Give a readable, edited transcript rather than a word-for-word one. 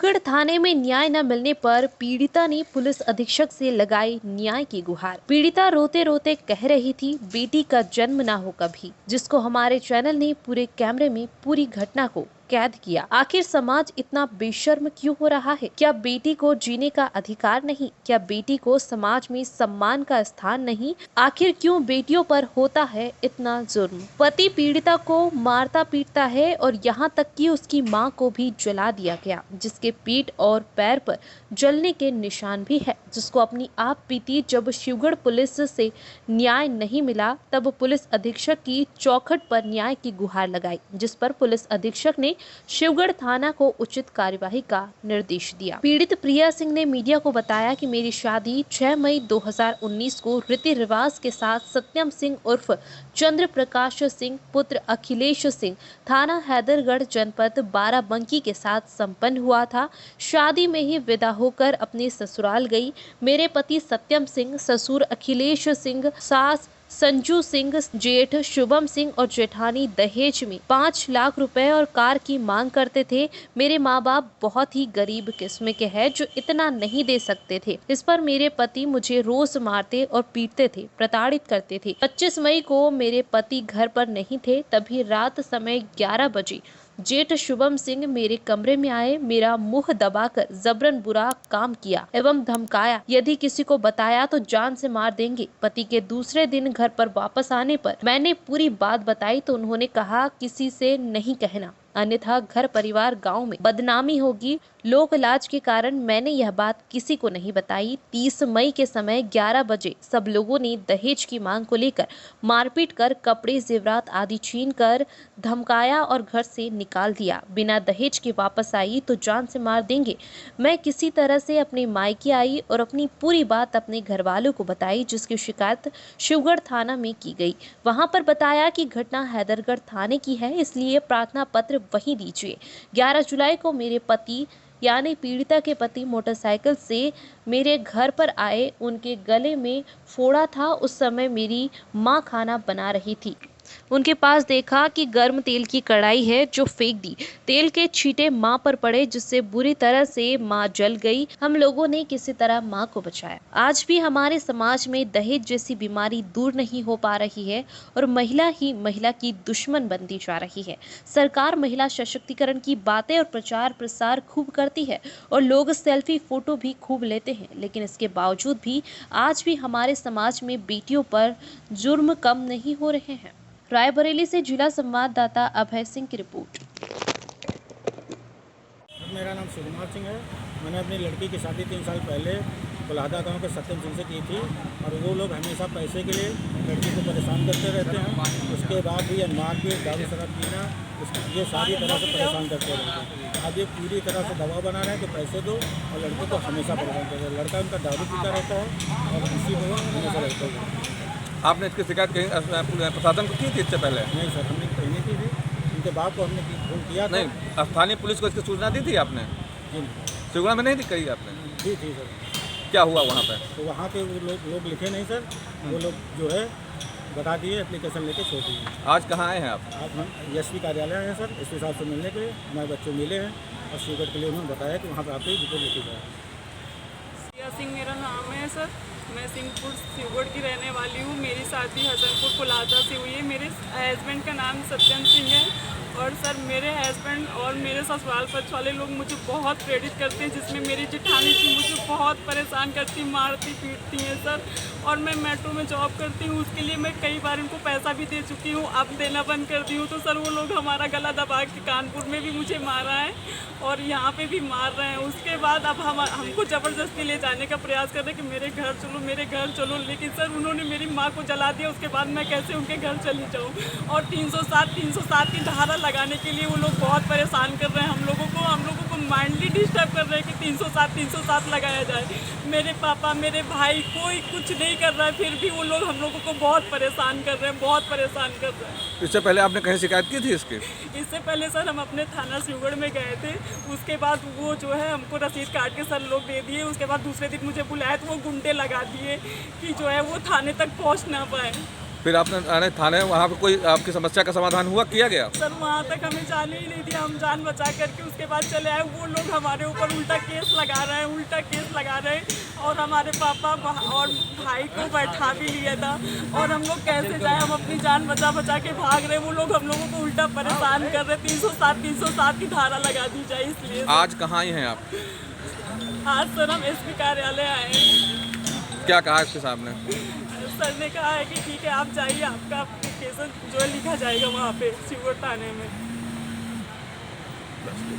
शिवगढ़ थाने में न्याय न मिलने पर पीड़िता ने पुलिस अधीक्षक से लगाई न्याय की गुहार। पीड़िता रोते रोते कह रही थी बेटी का जन्म ना हो कभी, जिसको हमारे चैनल ने पूरे कैमरे में पूरी घटना को कैद किया। आखिर समाज इतना बेशर्म क्यों हो रहा है? क्या बेटी को जीने का अधिकार नहीं? क्या बेटी को समाज में सम्मान का स्थान नहीं? आखिर क्यों बेटियों पर होता है इतना जुर्म? पति पीड़िता को मारता पीटता है और यहाँ तक कि उसकी मां को भी जला दिया गया, जिसके पीठ और पैर पर जलने के निशान भी है, जिसको अपनी आप बीती। जब शिवगढ़ पुलिस से न्याय नहीं मिला तब पुलिस अधीक्षक की चौखट पर न्याय की गुहार लगाई, जिस पर पुलिस अधीक्षक ने शिवगढ़ थाना को उचित कार्यवाही का निर्देश दिया। पीड़ित प्रिया सिंह ने मीडिया को बताया कि मेरी शादी 6 मई 2019 को रीति रिवाज के साथ सत्यम सिंह उर्फ चंद्र प्रकाश सिंह पुत्र अखिलेश सिंह थाना हैदरगढ़ जनपद बाराबंकी के साथ संपन्न हुआ था। शादी में ही विदा होकर अपने ससुराल गई। मेरे पति सत्यम सिंह, ससुर अखिलेश सिंह, सास संजू सिंह, जेठ शुभम सिंह और जेठानी दहेज में 5 लाख रुपए और कार की मांग करते थे। मेरे माँ बाप बहुत ही गरीब किस्म के हैं जो इतना नहीं दे सकते थे। इस पर मेरे पति मुझे रोज मारते और पीटते थे, प्रताड़ित करते थे। 25 मई को मेरे पति घर पर नहीं थे, तभी रात समय 11 बजे जेठ शुभम सिंह मेरे कमरे में आए, मेरा मुंह दबाकर जबरन बुरा काम किया एवं धमकाया, यदि किसी को बताया तो जान से मार देंगे। पति के दूसरे दिन घर पर वापस आने पर मैंने पूरी बात बताई तो उन्होंने कहा किसी से नहीं कहना, अन्यथा घर परिवार गांव में बदनामी होगी। लोक लाज के कारण मैंने यह बात किसी को नहीं बताई। 30 मई के समय 11 बजे सब लोगों ने दहेज की मांग को लेकर मारपीट कर कपड़े जेवरात आदि छीन कर धमकाया और घर से निकाल दिया। बिना दहेज के वापस आई तो जान से मार देंगे। मैं किसी तरह से अपने मायके आई और अपनी पूरी बात अपने घर वालों को बताई, जिसकी शिकायत शिवगढ़ थाना में की गई। वहां पर बताया कि घटना हैदरगढ़ थाने की है, इसलिए प्रार्थना पत्र वहीं दीजिए। 11 जुलाई को मेरे पति यानी पीड़िता के पति मोटरसाइकिल से मेरे घर पर आए। उनके गले में फोड़ा था। उस समय मेरी माँ खाना बना रही थी। उनके पास देखा कि गर्म तेल की कढ़ाई है जो फेंक दी। तेल के छींटे माँ पर पड़े, जिससे बुरी तरह से माँ जल गई। हम लोगों ने किसी तरह माँ को बचाया। आज भी हमारे समाज में दहेज जैसी बीमारी दूर नहीं हो पा रही है और महिला ही महिला की दुश्मन बनती जा रही है। सरकार महिला सशक्तिकरण की बातें और प्रचार प्रसार खूब करती है और लोग सेल्फी फोटो भी खूब लेते हैं, लेकिन इसके बावजूद भी आज भी हमारे समाज में बेटियों पर जुर्म कम नहीं हो रहे हैं। रायबरेली से जिला संवाददाता अभय सिंह की रिपोर्ट। मेरा नाम सुकुमार सिंह है। मैंने अपनी लड़की की शादी 3 साल पहले बुलादा गांव के सत्यम सिंह से की थी और वो लोग हमेशा पैसे के लिए लड़की को परेशान करते रहते हैं। उसके बाद भी मारपीट, दारू शराब पीना, ये सारी तरह से परेशान करते रहते हैं। अब ये पूरी तरह से दबाव बना रहे हैं कि पैसे दो और लड़के को हमेशा परेशान करते हैं। लड़का उनका दारू पीता रहता है और इसी में हमेशा रहते हैं। आपने इसकी शिकायत कहीं प्रशासन को की थी इससे पहले? नहीं सर, हमने कहीं नहीं की थी। उनके बाप को हमने फोन किया था। नहीं, स्थानीय पुलिस को इसकी सूचना दी थी आपने? जी शिवगढ़ में नहीं कही आपने? जी थी सर। क्या हुआ वहाँ पे? तो वहाँ पे वो लोग लिखे नहीं सर, वो लोग जो है बता दिए, एप्लीकेशन लेके छोड़ दिए। आज कहाँ आए हैं आप? आज हम एसपी कार्यालय आए हैं सर, एसपी साहब से मिलने के लिए। हमारे बच्चे मिले हैं और शिवगढ़ के लिए उन्होंने बताया कि वहाँ पे आपकी रिपोर्ट लिखी जाए। प्रिया सिंह मेरा नाम है सर। मैं सिंहपुर शिवगढ़ की रहने वाली हूँ। मेरी शादी हसनपुर कुलादा से हुई है। मेरे हस्बैंड का नाम सत्यम सिंह है और सर मेरे हस्बैंड और मेरे ससुराल पक्ष वाले लोग मुझे बहुत प्रेरित करते हैं, जिसमें मेरी जेठानी थी मुझे बहुत परेशान करती, मारती पीटती हैं सर। और मैं मेट्रो में जॉब करती हूँ, उसके लिए मैं कई बार इनको पैसा भी दे चुकी हूँ, अब देना बंद कर दी हूँ। तो सर वो लोग हमारा गला दबा के कानपुर में भी मुझे मारा है और यहाँ पे भी मार रहे हैं। उसके बाद अब हमको ज़बरदस्ती ले जाने का प्रयास कर रहे हैं कि मेरे घर चलो, मेरे घर चलो। लेकिन सर उन्होंने मेरी माँ को जला दिया, उसके बाद मैं कैसे उनके घर चली जाऊँ। और 307 की धारा लगाने के लिए वो लोग बहुत परेशान कर रहे हैं हम लोगों को माइंडली डिस्टर्ब कर रहे हैं कि 307 लगाया जाए। मेरे पापा, मेरे भाई, कोई कुछ नहीं कर रहा है, फिर भी वो लोग हम लोगों को बहुत परेशान कर रहे हैं, बहुत परेशान कर रहे हैं। इससे पहले आपने कहीं शिकायत की थी इसकी? इससे पहले सर हम अपने थाना शिवगढ़ में गए थे। उसके बाद वो जो है हमको रसीद काट के सर लोग दे दिए। उसके बाद दूसरे दिन मुझे बुलाया तो वो गुंडे लगा दिए कि जो है वो थाने तक पहुँच ना पाए। फिर आपने आने थाने, वहाँ पे कोई आपकी समस्या का समाधान हुआ, किया गया? सर वहाँ तक हमें जाने ही नहीं दिया, हम जान बचा करके उसके बाद चले आए। वो लोग हमारे ऊपर उल्टा केस लगा रहे हैं और हमारे पापा और भाई को बैठा भी लिया था। और हम लोग कैसे जाए, हम अपनी जान बचा के भाग रहे। वो लोग हम लोगों को उल्टा परेशान कर रहे। 307 की धारा लगा दी जाए इसलिए। आज कहाँ आई हैं आप? आज सर हम एसपी कार्यालय आए हैं। क्या कहा इसके सामने? सर ने कहा है कि ठीक है आप जाइए, आपका एप्लीकेशन जो लिखा जाएगा वहाँ पे सिवोट थाने में।